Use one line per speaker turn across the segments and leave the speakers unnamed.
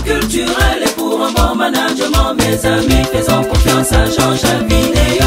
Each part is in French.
culturel et pour un bon management. Mes amis, faisons confiance à Jean-Jacques Vidéo.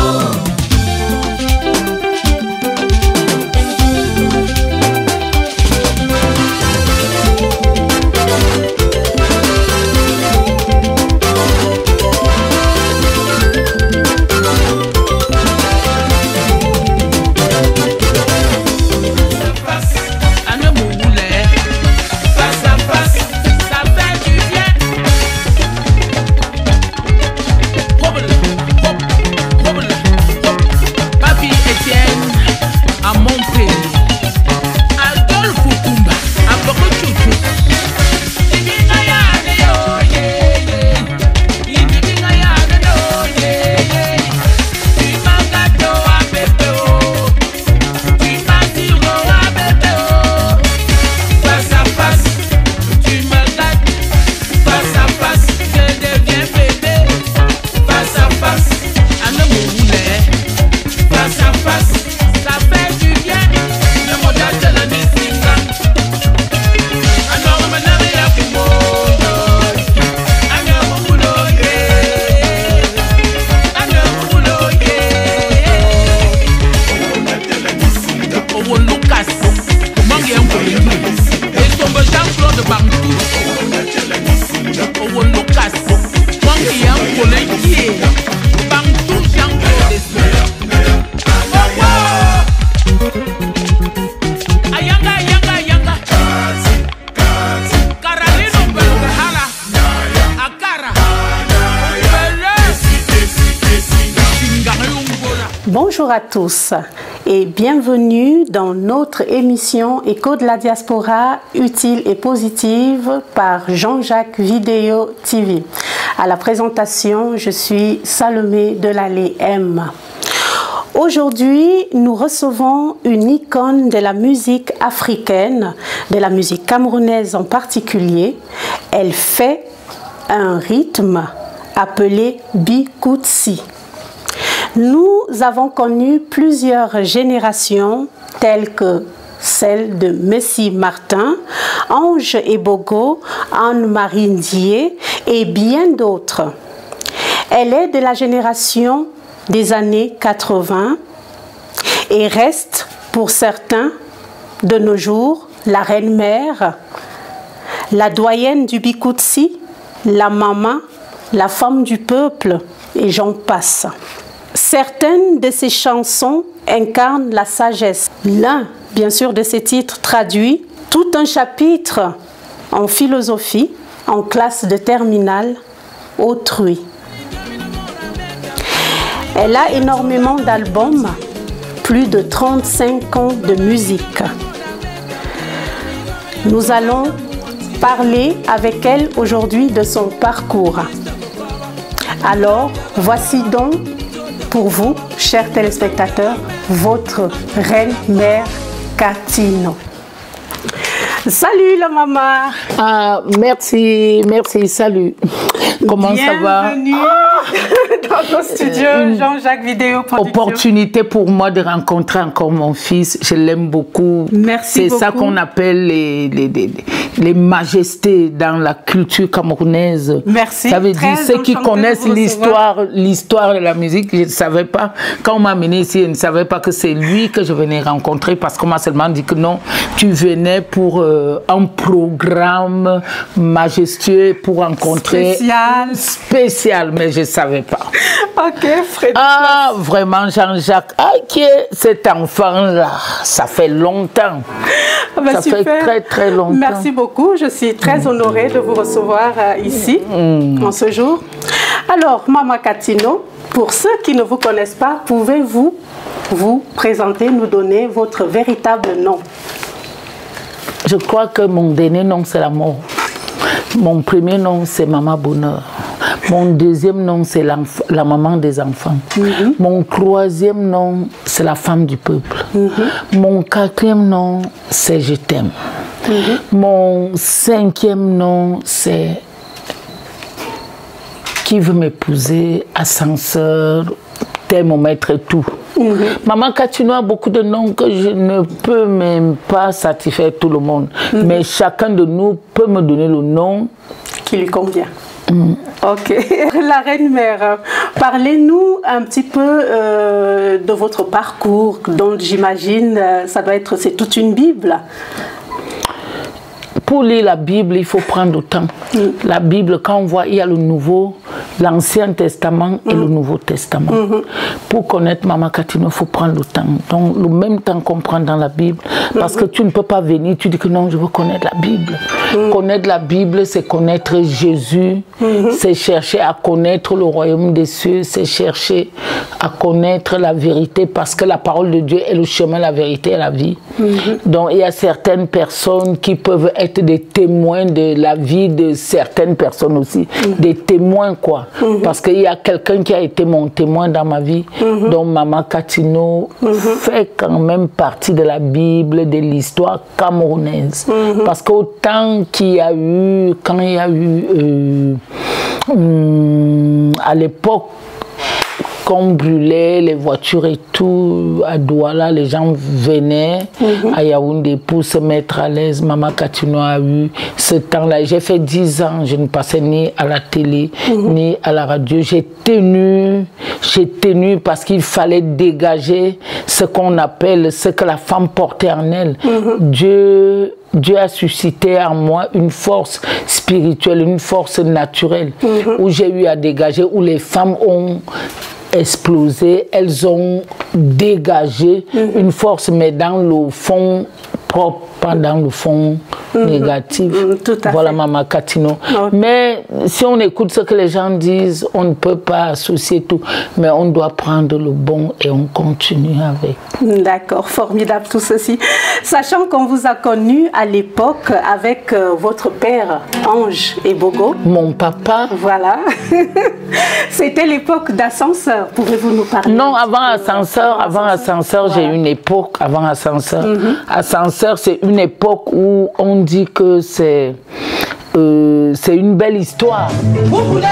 Bonjour à tous et bienvenue dans notre émission Écho de la diaspora utile et positive par Jean-Jacques Vidéo TV. À la présentation, je suis Salomé Delallé M. Aujourd'hui, nous recevons une icône de la musique africaine, de la musique camerounaise en particulier. Elle fait un rythme appelé Bikoutsi. Nous avons connu plusieurs générations telles que celle de Messi Martin, Ange Ebogo, Anne-Marie Ndié et bien d'autres. Elle est de la génération des années 80 et reste pour certains de nos jours la reine-mère, la doyenne du Bikoutsi, la maman, la femme du peuple et j'en passe. Certaines de ces chansons incarnent la sagesse. L'un, bien sûr, de ces titres traduit tout un chapitre en philosophie, en classe de terminale, autrui. Elle a énormément d'albums, plus de 35 ans de musique. Nous allons parler avec elle aujourd'hui de son parcours. Alors, voici donc pour vous, chers téléspectateurs, votre reine-mère Katino. Salut la maman.
Ah, merci, salut. Comment ça va?
Bienvenue dans nos studios Jean-Jacques Vidéo Production.
Opportunité pour moi de rencontrer encore mon fils. Je l'aime beaucoup.
Merci beaucoup.
C'est ça qu'on appelle les majestés dans la culture camerounaise.
Merci.
Ça veut dire ceux qui connaissent l'histoire de la musique. Je ne savais pas. Quand on m'a amené ici, je ne savais pas que c'est lui que je venais rencontrer parce qu'on m'a seulement dit que non, tu venais pour un programme majestueux pour rencontrer spécial, mais je ne savais pas.
Ok, Frédéric.
Ah, vraiment, Jean-Jacques. Ah, qui est cet enfant-là? Ça fait longtemps. Ça fait très, très longtemps.
Merci beaucoup. Je suis très honorée de vous recevoir ici, en ce jour. Alors, Maman Katino, pour ceux qui ne vous connaissent pas, pouvez-vous vous présenter, nous donner votre véritable nom?
Je crois que mon dernier nom, c'est la mort. Mon premier nom, c'est Maman Bonheur. Mon deuxième nom, c'est la maman des enfants. Mon troisième nom, c'est la femme du peuple. Mon quatrième nom, c'est Je t'aime. Mon cinquième nom, c'est Qui veut m'épouser, Ascenseur, Thermomètre et tout. Maman Katino a beaucoup de noms que je ne peux même pas satisfaire tout le monde. Mais chacun de nous peut me donner le nom
qui lui convient. Ok. La Reine-Mère, parlez-nous un petit peu de votre parcours, dont j'imagine, c'est toute une Bible.
Pour lire la Bible, il faut prendre du temps. La Bible, quand on voit, il y a le Nouveau, l'Ancien Testament et le Nouveau Testament. Pour connaître Maman Katino, il faut prendre le temps. Donc, le même temps qu'on prend dans la Bible. Parce que tu ne peux pas venir, tu dis que non, je veux connaître la Bible. Connaître la Bible, c'est connaître Jésus. C'est chercher à connaître le royaume des cieux. C'est chercher à connaître la vérité. Parce que la parole de Dieu est le chemin, la vérité et la vie. Donc, il y a certaines personnes qui peuvent être des témoins de la vie de certaines personnes aussi. Des témoins, quoi. Parce qu'il y a quelqu'un qui a été mon témoin dans ma vie. Donc, Maman Katino fait quand même partie de la Bible, de l'histoire camerounaise. Parce qu'autant qu'il y a eu, quand il y a eu, à l'époque, qu'on brûlait les voitures et tout, à Douala, les gens venaient à Yaoundé pour se mettre à l'aise. Maman Katino a eu ce temps-là. J'ai fait 10 ans, je ne passais ni à la télé, ni à la radio. J'ai tenu parce qu'il fallait dégager ce qu'on appelle, ce que la femme portait en elle. Dieu a suscité en moi une force spirituelle, une force naturelle, où j'ai eu à dégager, où les femmes ont explosé, elles ont dégagé une force, mais dans le fond propre, pas dans le fond négatif. Voilà Maman Katino. Mais si on écoute ce que les gens disent, on ne peut pas associer tout, mais on doit prendre le bon et on continue avec.
D'accord, formidable tout ceci. Sachant qu'on vous a connu à l'époque avec votre père, Ange et Bogo.
Mon papa.
Voilà. C'était l'époque d'ascenseur. Pouvez-vous nous parler? Non,
avant ascenseur, j'ai une époque avant ascenseur. Ascenseur, c'est une époque où on dit que c'est une belle histoire.
Vous voulez?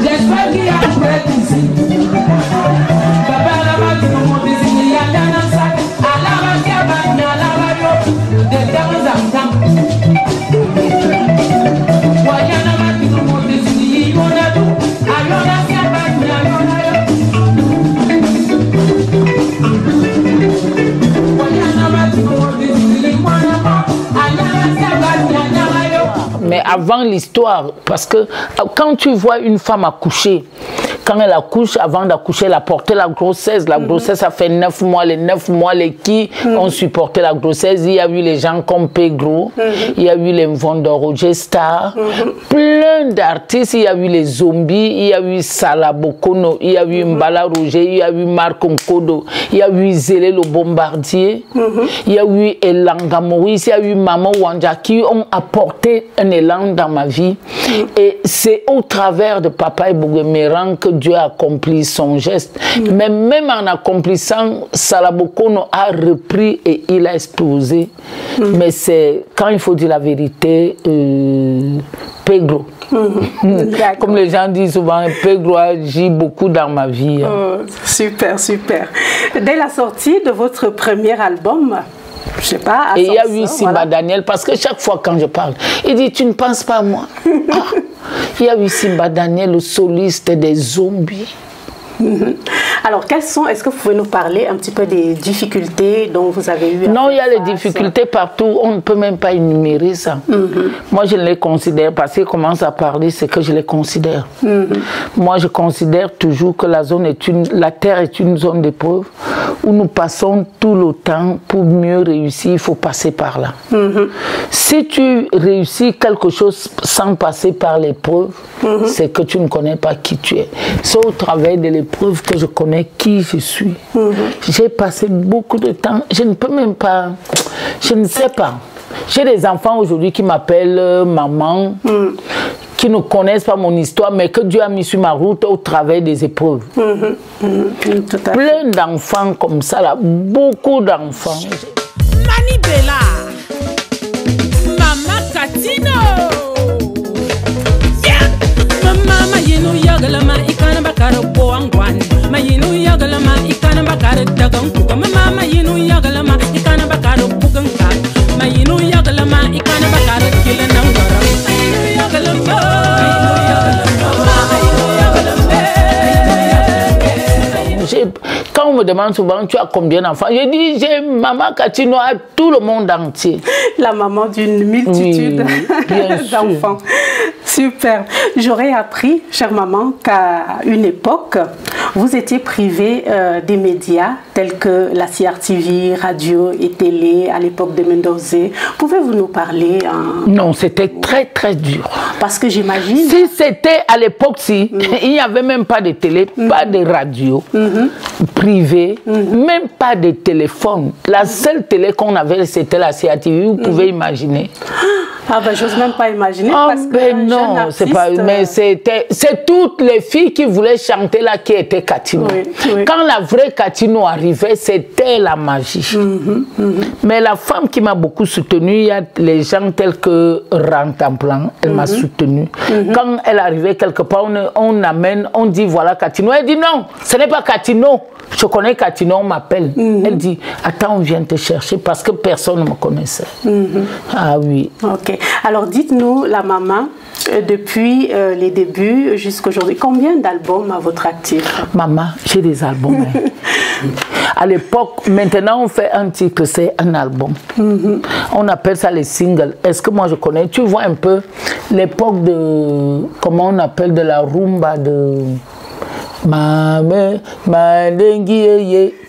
J'espère qu'il y a un prêt ici. Papa la va qui nous monte ici, il y a un sac. À la va qui a battu, à la va yo. De temps en temps. Voyana va qui nous monte ici, il y en a tout. Alors la qui a battu, alors la yo. Voyana va qui nous monte ici, il y en a pas. Alors la qui a battu, alors la yo.
Mais avant l'histoire, parce que quand tu vois une femme accoucher, quand elle accouche, avant d'accoucher, elle a porté la grossesse. La grossesse a fait 9 mois. Les 9 mois, les qui ont supporté la grossesse. Il y a eu les gens comme Pedro, il y a eu les Mvondo Roger Star, plein d'artistes. Il y a eu les Zombies, il y a eu Salabokono, il y a eu Mbala Roger, il y a eu Marc Nkodo, il y a eu Zélé le Bombardier, il y a eu Elanga Maurice, il y a eu Maman Wanja qui ont apporté un élan dans ma vie. Et c'est au travers de Papa et Bouguemeran que Dieu a accompli son geste. Mais même en accomplissant, Salabokono a repris et il a explosé. Mais c'est, quand il faut dire la vérité, Pedro. Comme les gens disent souvent, Pedro agit beaucoup dans ma vie.
Oh, super, super. Dès la sortie de votre premier album, je sais pas,
et il y a eu Simba Daniel, parce que chaque fois quand je parle, il dit, tu ne penses pas à moi. Il y a eu Simba Daniel, le soliste des Zombies.
Alors, quelles sont, est-ce que vous pouvez nous parler un petit peu des difficultés dont vous avez eu?
Non, il y a les difficultés partout, on ne peut même pas énumérer ça. Moi, je les considère, parce qu'il commence à parler, c'est que je les considère. Moi, je considère toujours que la terre est une zone d'épreuve où nous passons tout le temps. Pour mieux réussir, il faut passer par là. Si tu réussis quelque chose sans passer par l'épreuve, c'est que tu ne connais pas qui tu es. C'est au travers de l'épreuve que je connais qui je suis. J'ai passé beaucoup de temps, je ne peux même pas, je ne sais pas. J'ai des enfants aujourd'hui qui m'appellent maman. qui ne connaissent pas mon histoire, mais que Dieu a mis sur ma route au travers des épreuves. Plein d'enfants comme ça, là, beaucoup d'enfants.
Mani Bella, Mama Katino, Mama Yinu Yagalama, Ikana Bakara Boangwan, Mayinu Yagalama, Ikana Bakara Daganku, Mama Yinu Yagalama, Ikana Bakara Buganka, Mayinu Yagalama, Ikana Bakara Kilanangara,
Quand on me demande souvent, tu as combien d'enfants? Je dis, j'ai Maman Katino à tout le monde entier.
La maman d'une multitude d'enfants. Super. J'aurais appris, chère maman, qu'à une époque, vous étiez privée des médias tels que la CRTV, radio et télé à l'époque de Mendozé. Pouvez-vous nous parler
Non, c'était très très dur.
Parce que j'imagine...
Si c'était à l'époque-ci, il n'y avait même pas de télé, pas de radio privée, même pas de téléphone. La seule télé qu'on avait, c'était la CRTV, vous pouvez imaginer.
Ah ben, j'ose même pas imaginer.
Oh,
parce
ben non, c'est pas... Mais c'est toutes les filles qui voulaient chanter là qui étaient Katino. Oui. Quand la vraie Katino arrivait, c'était la magie. Mais la femme qui m'a beaucoup soutenue, il y a les gens tels que Rantamplan, elle m'a soutenue. Quand elle arrivait quelque part, on amène, on dit voilà Katino. Elle dit non, ce n'est pas Katino. Je connais Katino, on m'appelle. Elle dit, attends, on vient te chercher parce que personne ne me connaissait. Ah oui.
Ok. Alors dites-nous, la maman, depuis les débuts jusqu'à aujourd'hui, combien d'albums à votre actif?
Maman, j'ai des albums. À l'époque, maintenant on fait un titre, c'est un album. On appelle ça les singles. Est-ce que moi je connais? Tu vois un peu l'époque de, comment on appelle, de la rumba de...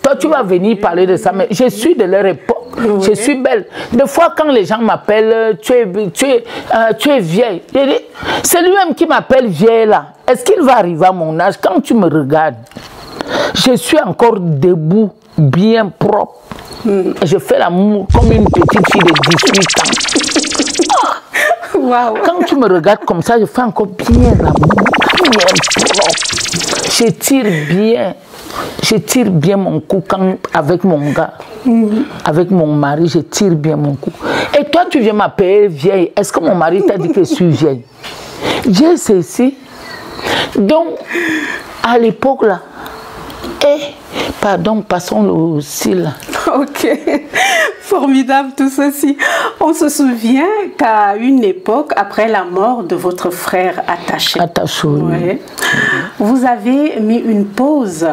Toi tu vas venir parler de ça, mais je suis de leur époque. Je suis belle. Des fois quand les gens m'appellent, tu es vieille. C'est lui-même qui m'appelle vieille là. Est-ce qu'il va arriver à mon âge? Quand tu me regardes, je suis encore debout, bien propre. Je fais l'amour comme une petite fille de 18 ans.
Wow.
Quand tu me regardes comme ça, je fais encore bien l'amour, bien propre. Je tire bien mon cou avec mon gars, avec mon mari, je tire bien mon cou. Et toi, tu viens m'appeler vieille. Est-ce que mon mari t'a dit que je suis vieille? Vieille, c'est ici. Donc, à l'époque là, pardon, passons le style.
Ok, formidable tout ceci. On se souvient qu'à une époque, après la mort de votre frère Attaché, vous avez mis une pause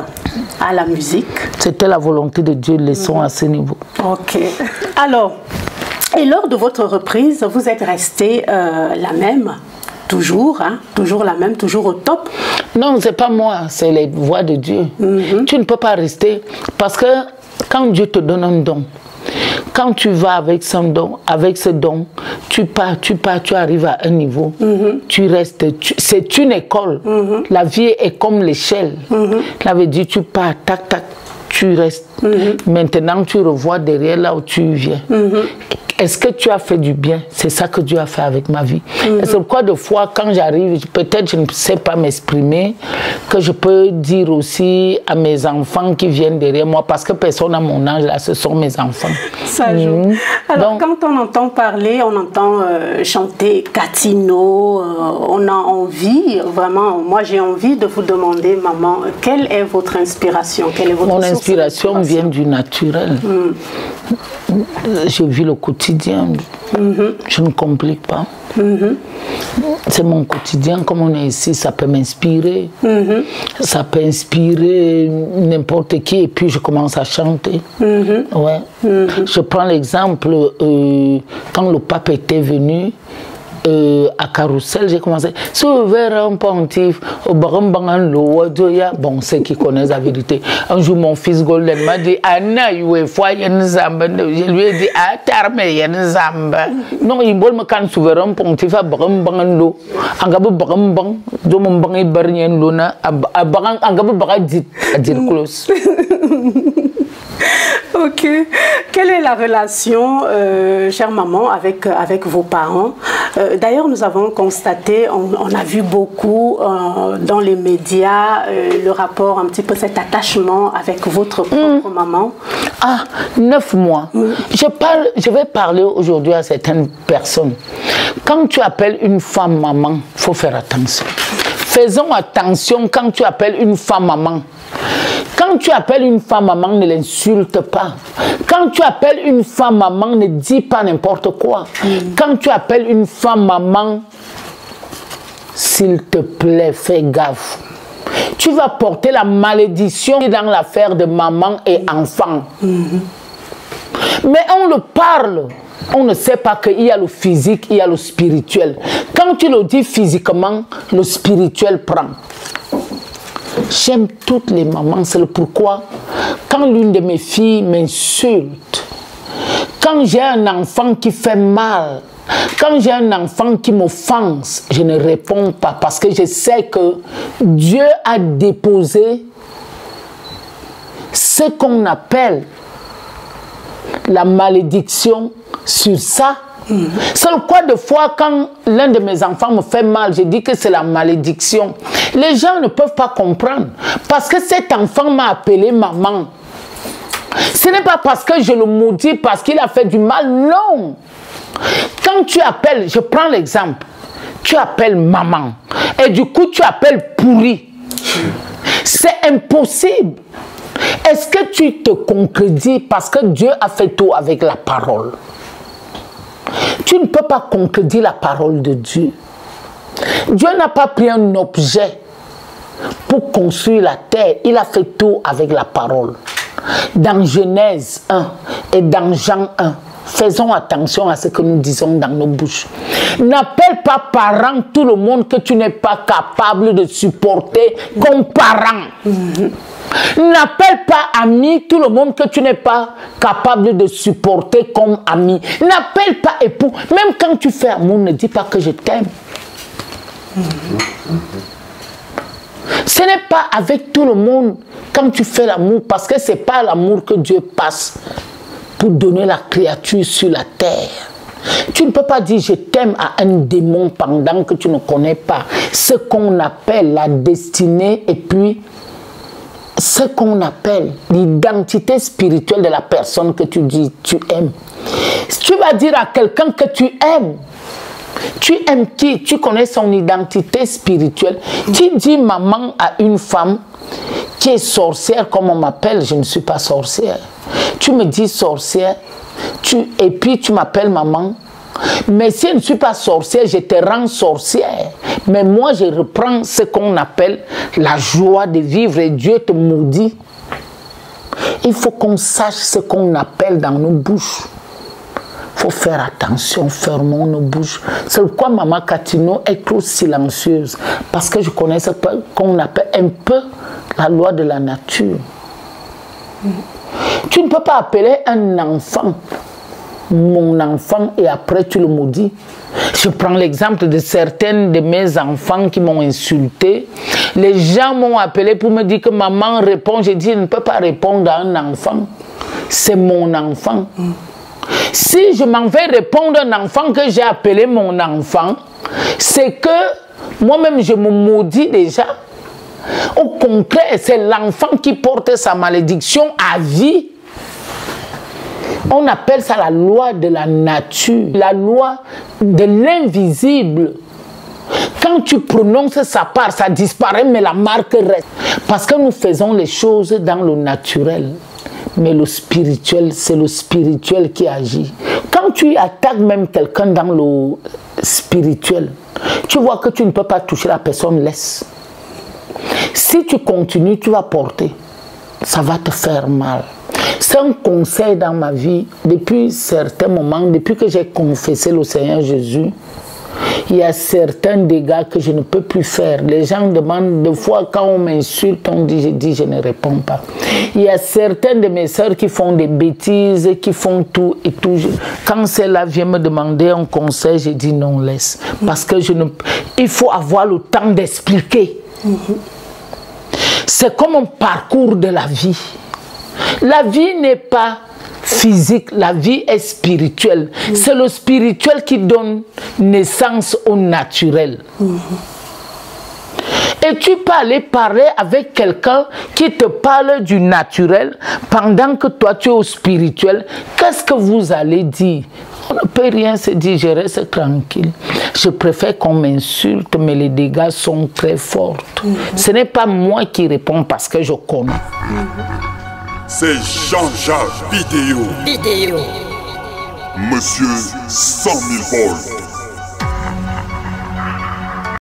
à la musique.
C'était la volonté de Dieu, laissons à ce niveau.
Ok. Alors, et lors de votre reprise, vous êtes restée la même? Toujours, hein, toujours la même, toujours au top?
Non, c'est pas moi, c'est les voix de Dieu. Tu ne peux pas rester parce que quand Dieu te donne un don, quand tu vas avec son don, avec ce don, tu pars, tu arrives à un niveau, tu restes, c'est une école. La vie est comme l'échelle. Ça veut dire tu pars, tac, tac, tu restes. Maintenant, tu revois derrière là où tu viens. Est-ce que tu as fait du bien? C'est ça que Dieu a fait avec ma vie. C'est pourquoi de fois, quand j'arrive, peut-être je ne sais pas m'exprimer, que je peux dire aussi à mes enfants qui viennent derrière moi, parce que personne à mon âge, là, ce sont mes enfants.
Ça joue. Alors, donc, quand on entend parler, on entend chanter Katino, on a envie, vraiment, moi j'ai envie de vous demander, maman, quelle est votre inspiration? Quelle est votre
Mon inspiration vient du naturel. Je vis le quotidien, je ne complique pas. C'est mon quotidien, comme on est ici, ça peut m'inspirer. Ça peut inspirer n'importe qui et puis je commence à chanter. Ouais. Je prends l'exemple, quand le pape était venu, à Carousel, j'ai commencé souverain pontife bon, ceux qui connaissent la vérité. Un jour mon fils Golden m'a dit Anna je lui ai dit non, il me quand souverain pontife à Bagambanlo Angabu Bagambang Domambang Barnian Luna à Bagam Angabu Bagadit à dire close.
Ok. Quelle est la relation, chère maman, avec vos parents? D'ailleurs, nous avons constaté, on a vu beaucoup dans les médias le rapport, un petit peu cet attachement avec votre propre maman.
Ah, 9 mois. Je vais parler aujourd'hui à certaines personnes. Quand tu appelles une femme maman, il faut faire attention. Faisons attention quand tu appelles une femme maman. Quand tu appelles une femme maman, ne l'insulte pas. Quand tu appelles une femme maman, ne dis pas n'importe quoi. Quand tu appelles une femme maman, s'il te plaît, fais gaffe. Tu vas porter la malédiction dans l'affaire de maman et enfant. Mais on le parle. On ne sait pas qu'il y a le physique, il y a le spirituel. Quand tu le dis physiquement, le spirituel prend. J'aime toutes les mamans, c'est le pourquoi. Quand l'une de mes filles m'insulte, quand j'ai un enfant qui fait mal, quand j'ai un enfant qui m'offense, je ne réponds pas parce que je sais que Dieu a déposé ce qu'on appelle la malédiction sur ça. C'est le quoi de fois quand l'un de mes enfants me fait mal, je dis que c'est la malédiction. Les gens ne peuvent pas comprendre parce que cet enfant m'a appelé maman. Ce n'est pas parce que je le maudis parce qu'il a fait du mal, non. Quand tu appelles, je prends l'exemple, tu appelles maman et du coup tu appelles pourri. C'est impossible. Est-ce que tu te concrétises parce que Dieu a fait tout avec la parole? Tu ne peux pas contredire la parole de Dieu. Dieu n'a pas pris un objet pour construire la terre. Il a fait tout avec la parole. Dans Genèse 1 et dans Jean 1, faisons attention à ce que nous disons dans nos bouches. N'appelle pas parent tout le monde que tu n'es pas capable de supporter comme parent. N'appelle pas ami tout le monde que tu n'es pas capable de supporter comme ami. N'appelle pas époux. Même quand tu fais amour, ne dis pas que je t'aime. Ce n'est pas avec tout le monde quand tu fais l'amour, parce que ce n'est pas l'amour que Dieu passe pour donner la créature sur la terre. Tu ne peux pas dire je t'aime à un démon pendant que tu ne connais pas ce qu'on appelle la destinée et puis ce qu'on appelle l'identité spirituelle de la personne que tu dis tu aimes. Si tu vas dire à quelqu'un que tu aimes qui? Tu connais son identité spirituelle. Tu dis maman à une femme qui est sorcière, comme on m'appelle, je ne suis pas sorcière. Tu me dis sorcière, et puis tu m'appelles maman. Mais si je ne suis pas sorcière, je te rends sorcière. Mais moi, je reprends ce qu'on appelle la joie de vivre et Dieu te maudit. Il faut qu'on sache ce qu'on appelle dans nos bouches. Il faut faire attention, fermons nos bouches. C'est pourquoi Maman Catino est trop silencieuse. Parce que je connais ce qu'on appelle un peu la loi de la nature. Tu ne peux pas appeler un enfant mon enfant et après tu le maudis. Je prends l'exemple de certaines de mes enfants qui m'ont insulté. Les gens m'ont appelé pour me dire que maman répond. J'ai dit je ne peux pas répondre à un enfant. C'est mon enfant. Si je m'en vais répondre à un enfant que j'ai appelé mon enfant, c'est que moi-même je me maudis déjà. Au contraire, c'est l'enfant qui porte sa malédiction à vie. On appelle ça la loi de la nature, la loi de l'invisible. Quand tu prononces sa part, ça disparaît, mais la marque reste. Parce que nous faisons les choses dans le naturel. Mais le spirituel, c'est le spirituel qui agit. Quand tu attaques même quelqu'un dans le spirituel, tu vois que tu ne peux pas toucher la personne, laisse. Si tu continues, tu vas porter. Ça va te faire mal. C'est un conseil dans ma vie. Depuis certains moments, depuis que j'ai confessé le Seigneur Jésus, il y a certains dégâts que je ne peux plus faire. Les gens demandent, des fois quand on m'insulte, on dit, je ne réponds pas. Il y a certaines de mes sœurs qui font des bêtises, qui font tout et tout. Quand celle-là vient me demander un conseil, je dis non, laisse. Parce que il faut avoir le temps d'expliquer. C'est comme un parcours de la vie. La vie n'est pas physique, la vie est spirituelle. C'est le spirituel qui donne naissance au naturel. Et tu peux aller parler avec quelqu'un qui te parle du naturel pendant que toi tu es au spirituel. Qu'est-ce que vous allez dire? On ne peut rien se dire, je reste tranquille. Je préfère qu'on m'insulte, mais les dégâts sont très forts. Ce n'est pas moi qui réponds parce que je connais.
C'est Jean-Jacques Vidéo. Monsieur 100 000 volts.